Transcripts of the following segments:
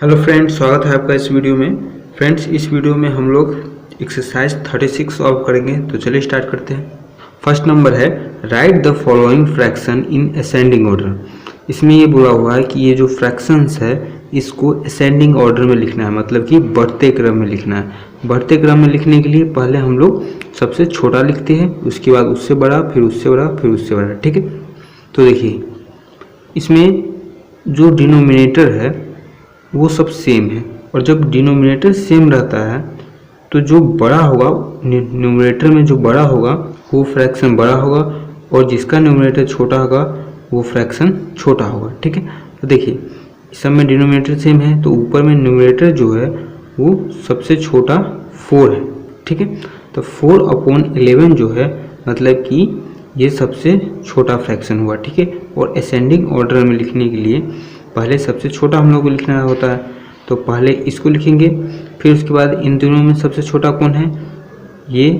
Hello friends, स्वागत है आपका इस वीडियो में। फ्रेंड्स, इस वीडियो में हम लोग एक्सरसाइज 36 सॉल्व करेंगे। तो चलिए स्टार्ट करते हैं। फर्स्ट नंबर है right the following fraction in ascending order. इसमें ये बोला हुआ है कि ये जो फ्रैक्शंस है इसको असेंडिंग ऑर्डर में लिखना है, मतलब कि बढ़ते क्रम में लिखना है। बढ़ते क्रम में लिखने के लिए पहले हम लोग सबसे छोटा लिखते हैं, उसके बाद उससे बड़ा, फिर उससे बड़ा, फिर उससे बड़ा। ठीक है, तो देखिए इसमें जो डिनोमिनेटर है वो सब सेम है, और जब डिनोमिनेटर सेम रहता है तो जो बड़ा होगा न्यूमरेटर में जो बड़ा होगा वो फ्रैक्शन बड़ा होगा, और जिसका न्यूमरेटर छोटा होगा वो फ्रैक्शन छोटा होगा। ठीक है, तो देखिए इस सब में डिनोमिनेटर सेम है तो ऊपर में न्यूमरेटर जो है वो सबसे छोटा 4 है। ठीक है, तो 4/11 जो है मतलब कि ये सबसे छोटा फ्रैक्शन हुआ। ठीक है, और असेंडिंग ऑर्डर में लिखने के लिए पहले सबसे छोटा हम लोग को लिखना होता है, तो पहले इसको लिखेंगे, फिर उसके बाद इन दोनों में सबसे छोटा कौन है ये,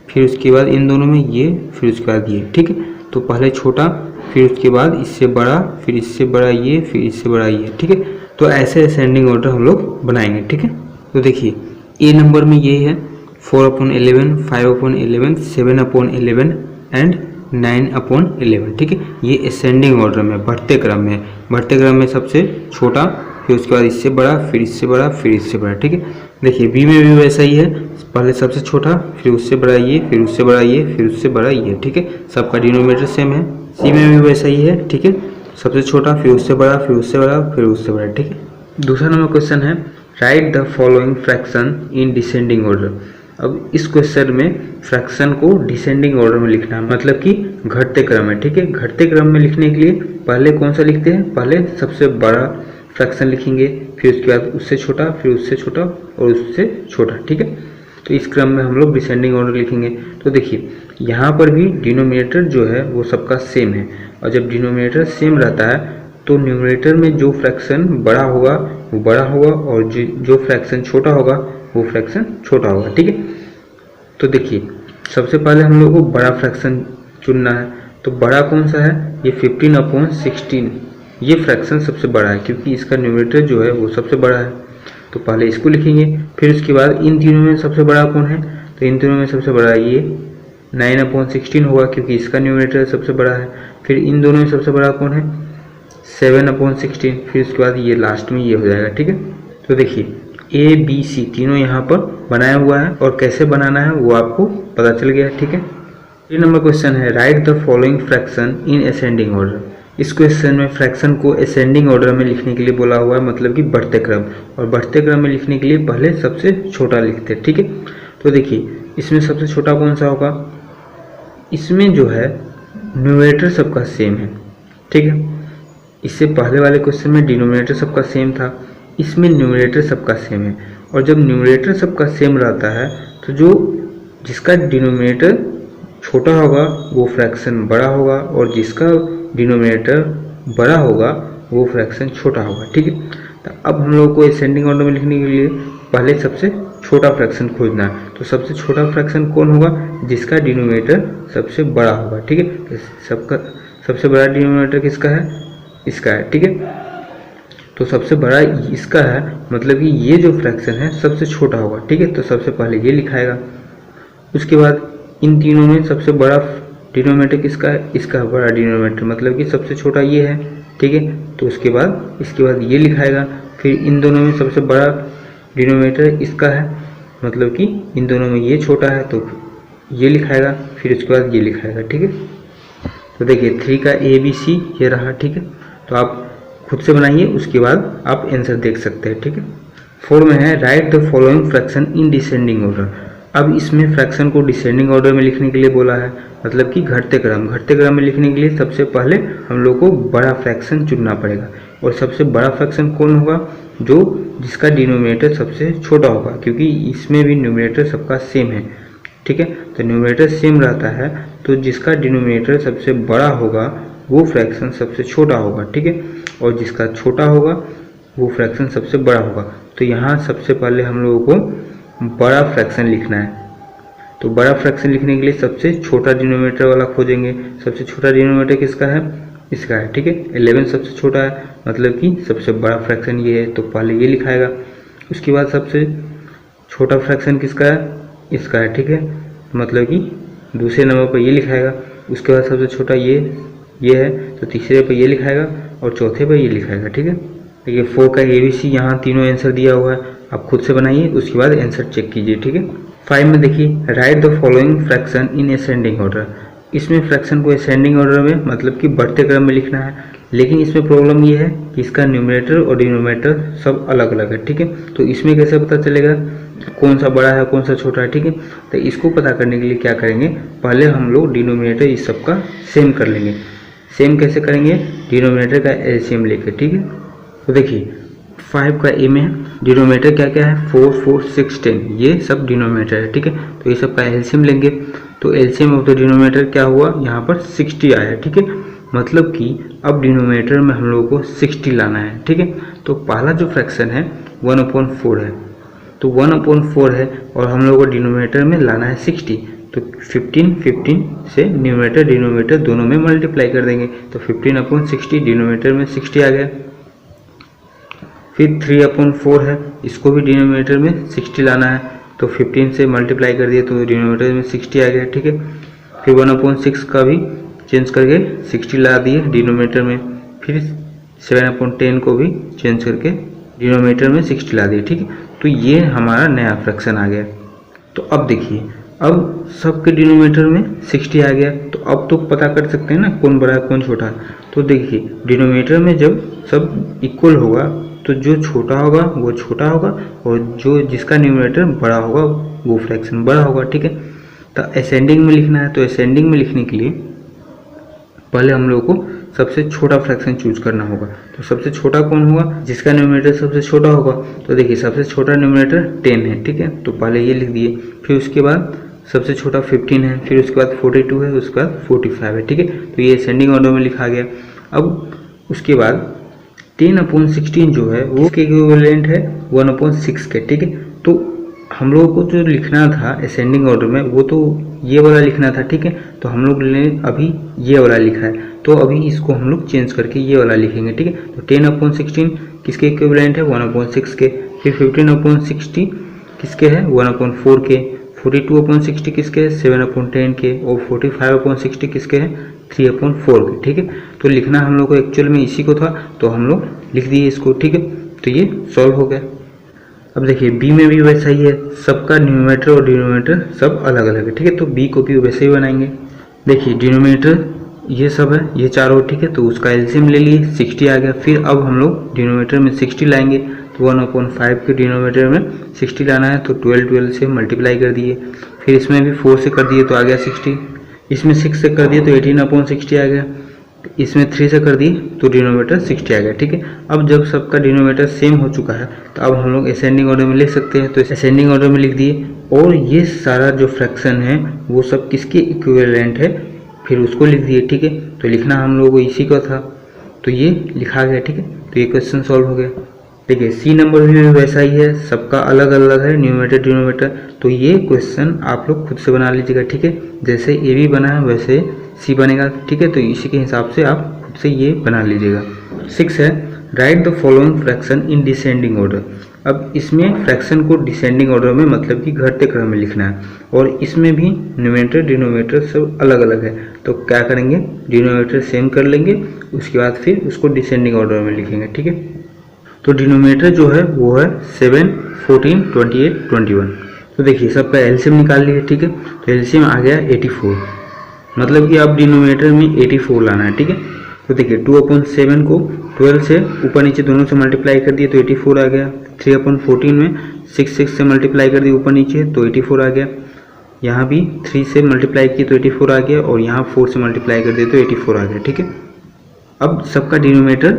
फिर उसके बाद इन दोनों में ये, फिर उसके बाद ये। ठीक है, तो पहले छोटा, फिर उसके बाद इससे बड़ा, फिर इससे बड़ा ये, फिर इससे बड़ा ये। ठीक है, तो ऐसे असेंडिंग ऑर्डर हम लोग बनाएंगे। ठीक है, तो देखिए ए नंबर में ये है 4/11, 5/11, 7/11 एंड 9/11। ठीक है, ये असेंडिंग ऑर्डर में बढ़ते क्रम में, बढ़ते क्रम में सबसे छोटा, फिर उसके बाद इससे बड़ा, फिर इससे बड़ा, फिर इससे बड़ा। ठीक है, देखिए बी में भी वैसा ही है, पहले सबसे छोटा, फिर उससे बड़ा ये, फिर उससे बड़ा ये, फिर उससे बड़ा ये। ठीक है, सबका डिनोमिनेटर सेम है। सी में भी वैसा ही है। ठीक है, सबसे छोटा, फिर उससे बड़ा, फिर उससे बड़ा, फिर उससे बड़ा। ठीक है, दूसरा नंबर क्वेश्चन है right the following fraction in descending order. अब इस क्वेश्चन में फ्रैक्शन को डिसेंडिंग ऑर्डर में लिखना है, मतलब कि घटते क्रम में। ठीक है, घटते क्रम में लिखने के लिए पहले कौन सा लिखते हैं, पहले सबसे बड़ा फ्रैक्शन लिखेंगे, फिर उसके बाद उससे छोटा, फिर उससे छोटा और उससे छोटा। ठीक है, तो इस क्रम में हम लोग डिसेंडिंग ऑर्डर लिखेंगे। तो देखिए यहाँ पर भी डिनोमिनेटर जो है वो सबका सेम है, और जब डिनोमिनेटर सेम रहता है तो न्यूमरेटर में जो फ्रैक्शन बड़ा होगा वो बड़ा होगा, और जो फ्रैक्शन छोटा होगा वो फ्रैक्शन छोटा होगा। ठीक है, तो देखिए सबसे पहले हम लोग को बड़ा फ्रैक्शन चुनना है। तो बड़ा कौन सा है, ये 15/16। ये फ्रैक्शन सबसे बड़ा है क्योंकि इसका न्यूमरेटर जो है वो सबसे बड़ा है, तो पहले इसको लिखेंगे। फिर उसके बाद इन तीनों में सबसे बड़ा कौन है, तो इन तीनों में सबसे बड़ा ये 9/16 होगा क्योंकि इसका न्यूमरेटर सबसे बड़ा है। फिर इन दोनों में सबसे बड़ा कौन है, 7/16। फिर उसके बाद ये लास्ट में ये हो जाएगा। ठीक है, तो देखिए ए बी सी तीनों यहाँ पर बनाया हुआ है, और कैसे बनाना है वो आपको पता चल गया। ठीक है, 3 नंबर क्वेश्चन है right the following fraction in ascending order. इस क्वेश्चन में फ्रैक्शन को असेंडिंग ऑर्डर में लिखने के लिए बोला हुआ है, मतलब कि बढ़ते क्रम, और बढ़ते क्रम में लिखने के लिए पहले सबसे छोटा लिखते हैं। ठीक है, तो देखिए इसमें सबसे छोटा कौन सा होगा, इसमें जो है न्यूमरेटर सबका सेम है। ठीक है, इससे पहले वाले क्वेश्चन में डिनोमिनेटर सबका सेम था, इसमें न्यूमरेटर सबका सेम है, और जब न्यूमरेटर सबका सेम रहता है तो जो जिसका डिनोमिनेटर छोटा होगा वो फ्रैक्शन बड़ा होगा, और जिसका डिनोमिनेटर बड़ा होगा वो फ्रैक्शन छोटा होगा। ठीक है, तो अब हम लोग को असेंडिंग ऑर्डर में लिखने के लिए पहले सबसे छोटा फ्रैक्शन खोजना है। तो सबसे छोटा फ्रैक्शन कौन होगा, जिसका डिनोमिनेटर सबसे बड़ा होगा। ठीक है, तो सबका सबसे बड़ा डिनोमिनेटर किसका है, इसका है। ठीक है, तो सबसे बड़ा इसका है, मतलब कि ये जो फ्रैक्शन है सबसे छोटा होगा। ठीक है, तो सबसे पहले ये लिखाएगा। उसके बाद इन तीनों में सबसे बड़ा डिनोमिनेटर किसका है, इसका बड़ा डिनोमिनेटर, मतलब कि सबसे छोटा ये है। ठीक है, तो उसके बाद इसके बाद ये लिखाएगा। फिर इन दोनों में सबसे बड़ा डिनोमिनेटर इसका है, मतलब कि इन दोनों में ये छोटा है तो ये लिखाएगा, फिर उसके बाद ये लिखाएगा। ठीक है, तो देखिए 3 का ABC ये रहा। ठीक है, तो आप खुद से बनाइए, उसके बाद आप आंसर देख सकते हैं। ठीक है, 4 में है right the following fraction in descending order. अब इसमें फ्रैक्शन को डिसेंडिंग ऑर्डर में लिखने के लिए बोला है, मतलब कि घटते क्रम। घटते क्रम में लिखने के लिए सबसे पहले हम लोग को बड़ा फ्रैक्शन चुनना पड़ेगा, और सबसे बड़ा फ्रैक्शन कौन होगा, जो जिसका डिनोमिनेटर सबसे छोटा होगा, क्योंकि इसमें भी न्यूमरेटर सबका सेम है। ठीक है, तो न्यूमरेटर सेम रहता है तो जिसका डिनोमिनेटर सबसे बड़ा होगा वो फ्रैक्शन सबसे छोटा होगा। ठीक है, और जिसका छोटा होगा वो फ्रैक्शन सबसे बड़ा होगा। तो यहाँ सबसे पहले हम लोगों को बड़ा फ्रैक्शन लिखना है, तो बड़ा फ्रैक्शन लिखने के लिए सबसे छोटा डिनोमिनेटर वाला खोजेंगे। सबसे छोटा डिनोमिनेटर किसका है, इसका है, ठीक है। 11 सबसे छोटा है, मतलब कि सबसे बड़ा फ्रैक्शन ये है, तो पहले ये लिखाएगा। उसके बाद सबसे छोटा फ्रैक्शन किसका है, इसका है, ठीक है, मतलब कि दूसरे नंबर पर ये लिखाएगा। उसके बाद सबसे छोटा ये है, तो तीसरे पर ये लिखाएगा और चौथे पर ये लिखाएगा, ठीक है। देखिए 4 का ABC यहाँ तीनों आंसर दिया हुआ है, आप खुद से बनाइए, उसके बाद आंसर चेक कीजिए, ठीक है। 5 में देखिए right the following fraction in ascending order. इसमें फ्रैक्शन को असेंडिंग ऑर्डर में मतलब कि बढ़ते क्रम में लिखना है, लेकिन इसमें प्रॉब्लम ये है कि इसका न्यूमरेटर और डिनोमिनेटर सब अलग अलग है, ठीक है। तो इसमें कैसे पता चलेगा कौन सा बड़ा है कौन सा छोटा है, ठीक है। तो इसको पता करने के लिए क्या करेंगे, पहले हम लोग डिनोमिनेटर इस सब का सेम कर लेंगे। सेम कैसे करेंगे, डिनोमिनेटर का एलसीएम लेके, ठीक है। तो देखिए 5 का ए में डिनोमिनेटर क्या क्या है, 4, 4, 6, 10, ये सब डिनोमिनेटर है, ठीक है। तो ये सब का एलसीएम लेंगे, तो एलसीएम ऑफ द डिनोमिनेटर क्या हुआ, यहाँ पर 60 आया, ठीक है। मतलब कि अब डिनोमिनेटर में हम लोगों को 60 लाना है, ठीक है। तो पहला जो फ्रैक्शन है 1/4 है, तो 1/4 है और हम लोगों को डिनोमिनेटर में लाना है 60, तो 15 से न्यूमरेटर डिनोमिनेटर दोनों में मल्टीप्लाई कर देंगे, तो 15/60 डिनोमिनेटर में 60 आ गया। फिर 3/4 है, इसको भी डिनोमिनेटर में 60 लाना है, तो 15 से मल्टीप्लाई कर दिए तो डिनोमिनेटर में 60 आ गया, ठीक है। फिर 1/6 का भी चेंज करके 60 ला दिए डिनोमिनेटर में, फिर 7/10 को भी चेंज करके डिनोमिनेटर में 60 ला दिए, ठीक है। तो ये हमारा नया फ्रैक्शन आ गया। तो अब देखिए, अब सबके डिनोमिनेटर में 60 आ गया, तो अब तो पता कर सकते हैं ना कौन बड़ा है कौन छोटा है। तो देखिए डिनोमिनेटर में जब सब इक्वल होगा तो जो छोटा होगा वो छोटा होगा और जो जिसका न्यूमरेटर बड़ा होगा वो फ्रैक्शन बड़ा होगा, ठीक है। तो असेंडिंग में लिखना है, तो असेंडिंग में लिखने के लिए पहले हम लोग को सबसे छोटा फ्रैक्शन चूज करना होगा। तो सबसे छोटा कौन होगा, जिसका न्यूमरेटर सबसे छोटा होगा। तो देखिए सबसे छोटा न्यूमरेटर 10 है, ठीक है, तो पहले ये लिख दिए। फिर उसके बाद सबसे छोटा 15 है, फिर उसके बाद 42 है, उसके बाद 45 है, ठीक है। तो ये असेंडिंग ऑर्डर में लिखा गया। अब उसके बाद 10/16 जो है वो के इक्विवेलेंट है 1/6 के, ठीक है। तो हम लोगों को जो लिखना था असेंडिंग ऑर्डर में वो तो ये वाला लिखना था, ठीक है। तो हम लोग ने अभी ये वाला लिखा है, तो अभी इसको हम लोग चेंज करके ये वाला लिखेंगे, ठीक है। तो 10/16 किसके इक्विवेलेंट है 1/6 के, फिर 15/60 किसके है 1/4 के, 42/60 किसके है 7/10 के, और 45/60 किसके है 3/4 के, ठीक है। तो लिखना हम लोग को एक्चुअल में इसी को था, तो हम लोग लिख दिए इसको, ठीक है। तो ये सॉल्व हो गया। अब देखिए बी में भी वैसा ही है, सबका न्यूमरेटर और डिनोमिनेटर सब अलग अलग है, ठीक है। तो बी को भी वैसे ही बनाएंगे। देखिए डिनोमिनेटर ये सब है, ये चारों, ठीक है। तो उसका एलसीएम ले लिए 60 आ गया। फिर अब हम लोग डिनोमिनेटर में 60 लाएंगे, तो 1/5 के डिनोमिनेटर में 60 लाना है, तो 12 से मल्टीप्लाई कर दिए। फिर इसमें भी 4 से कर दिए तो आ गया 60, इसमें 6 से कर दिए तो 18/60 आ गया, इसमें 3 से कर दिए तो डिनोमिनेटर 60 आ गया, ठीक है। अब जब सबका डिनोमिनेटर सेम हो चुका है तो अब हम लोग असेंडिंग ऑर्डर में लिख सकते हैं, तो असेंडिंग ऑर्डर में लिख दिए। और ये सारा जो फ्रैक्शन है वो सब किसके इक्विवेलेंट है फिर उसको लिख दिए, ठीक है। तो लिखना हम लोगों को इसी का था, तो ये लिखा गया, ठीक है। तो ये क्वेश्चन सॉल्व हो गया। देखिए सी नंबर भी वैसा ही है, सबका अलग अलग है न्यूमरेटर डिनोमिनेटर। तो ये क्वेश्चन आप लोग खुद से बना लीजिएगा, ठीक है। जैसे ए बी बना है वैसे सी बनेगा, ठीक है। तो इसी के हिसाब से आप खुद से ये बना लीजिएगा। 6 है right the following fraction in descending order. अब इसमें फ्रैक्शन को डिसेंडिंग ऑर्डर में मतलब कि घटते क्रम में लिखना है, और इसमें भी न्यूमरेटर डिनोमिनेटर सब अलग अलग है। तो क्या करेंगे, डिनोमिनेटर सेम कर लेंगे, उसके बाद फिर उसको डिसेंडिंग ऑर्डर में लिखेंगे, ठीक है। तो डिनोमिनेटर जो है वो है 7, 14, 28, 21। तो देखिए सबका एलसीएम निकाल लिए, ठीक है। तो एलसीएम आ गया 84, मतलब कि अब डिनोमिनेटर में 84 लाना है, ठीक है। तो देखिए 2/7 को 12 से ऊपर नीचे दोनों से मल्टीप्लाई कर दिए तो 84 आ गया। 3/14 में 6 से मल्टीप्लाई कर दिए ऊपर नीचे तो 84 आ गया। यहाँ भी 3 से मल्टीप्लाई किए तो 84 आ गया, और यहाँ 4 से मल्टीप्लाई कर दिए तो 84 आ गया, ठीक है। अब सबका डिनोमिनेटर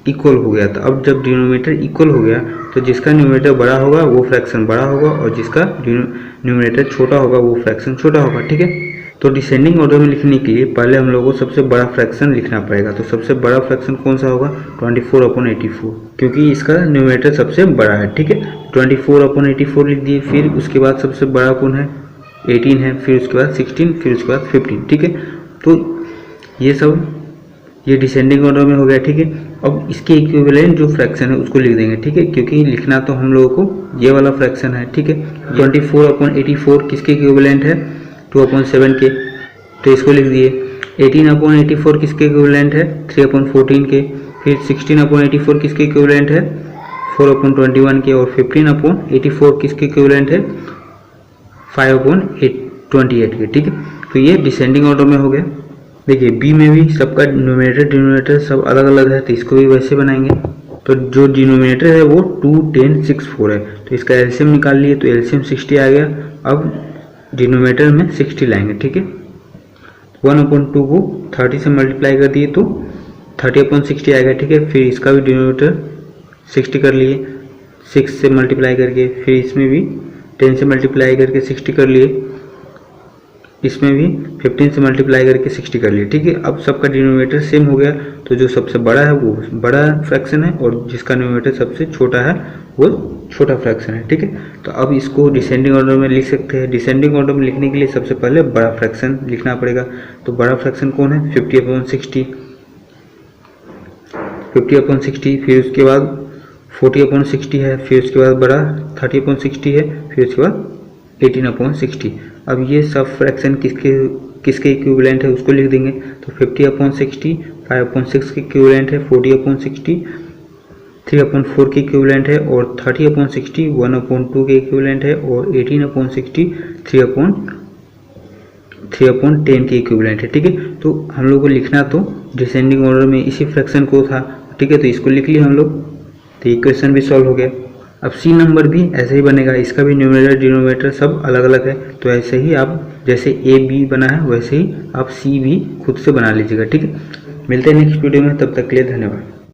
इक्वल हो गया था। अब जब डिनोमिनेटर इक्वल हो गया तो जिसका न्यूमरेटर बड़ा होगा वो फ्रैक्शन बड़ा होगा, और जिसका न्यूमरेटर छोटा होगा वो फ्रैक्शन छोटा होगा, ठीक है। तो डिसेंडिंग ऑर्डर में लिखने के लिए पहले हम लोगों को सबसे बड़ा फ्रैक्शन लिखना पड़ेगा। तो सबसे बड़ा फ्रैक्शन कौन सा होगा 24/84, क्योंकि इसका न्यूमरेटर सबसे बड़ा है, ठीक है। 24/84 लिख दिए। फिर उसके बाद सबसे बड़ा कौन है 18 है, फिर उसके बाद 16, फिर उसके बाद 15, ठीक है। तो ये सब ये डिसेंडिंग ऑर्डर में हो गया, ठीक है। अब इसके इक्विवेलेंट जो फ्रैक्शन है उसको लिख देंगे, ठीक है, क्योंकि लिखना तो हम लोगों को ये वाला फ्रैक्शन है, ठीक है। 24/84 किसके इक्विवेलेंट है, 2/7 के, तो इसको लिख दिए। 18/84 किसके इक्विवेलेंट है, 3/14 के। फिर 16/84 किसके इक्विवेलेंट है, 4/21 के। और 15/84 किसके इक्विवेलेंट है, 5/28 के, ठीक है। तो ये डिसेंडिंग ऑर्डर में हो गया। देखिए बी में भी सबका न्यूमरेटर डिनोमिनेटर सब अलग अलग है, तो इसको भी वैसे बनाएंगे। तो जो डिनोमिनेटर है वो 2, 10, 6, 4 है, तो इसका एलसीएम निकाल लिए, तो एलसीएम 60 आ गया। अब डिनोमिनेटर में 60 लाएंगे, ठीक है। 1/2 को 30 से मल्टीप्लाई कर दिए तो 30/60 आएगा, ठीक है। फिर इसका भी डिनोमिनेटर 60 कर लिए 6 से मल्टीप्लाई करके, फिर इसमें भी 10 से मल्टीप्लाई करके 60 कर लिए, इसमें भी 15 से मल्टीप्लाई करके 60 कर लिए, ठीक है। अब सबका डिनोमिनेटर सेम हो गया, तो जो सबसे बड़ा है वो बड़ा फ्रैक्शन है और जिसका डिनोमिनेटर सबसे छोटा है वो छोटा फ्रैक्शन है, ठीक है। तो अब इसको डिसेंडिंग ऑर्डर में लिख सकते हैं। डिसेंडिंग ऑर्डर में लिखने के लिए सबसे पहले बड़ा फ्रैक्शन लिखना पड़ेगा। तो बड़ा फ्रैक्शन कौन है, 50/60, 50/60। फिर उसके बाद 40/60 है, फिर उसके बाद बड़ा 30/60 है, फिर उसके बाद 18/60। अब ये सब फ्रैक्शन किसके इक्विवेलेंट है उसको लिख देंगे। तो 50/60 5/6 के इक्विवेलेंट है, 40/60 3/4 के इक्विवेलेंट है, और 30/60 1/2 के इक्विवेलेंट है, और 18/60 3/10 के इक्विवेलेंट है, ठीक है। तो हम लोग को लिखना तो डिसेंडिंग ऑर्डर में इसी फ्रैक्शन को था, ठीक है। तो इसको लिख लिया हम लोग, तो इक्वेशन भी सॉल्व हो गया। अब सी नंबर भी ऐसे ही बनेगा, इसका भी न्यूमरेटर डिनोमिनेटर सब अलग अलग है। तो ऐसे ही आप जैसे ए बी बना है वैसे ही आप सी भी खुद से बना लीजिएगा, ठीक है। मिलते हैं नेक्स्ट वीडियो में, तब तक के लिए धन्यवाद।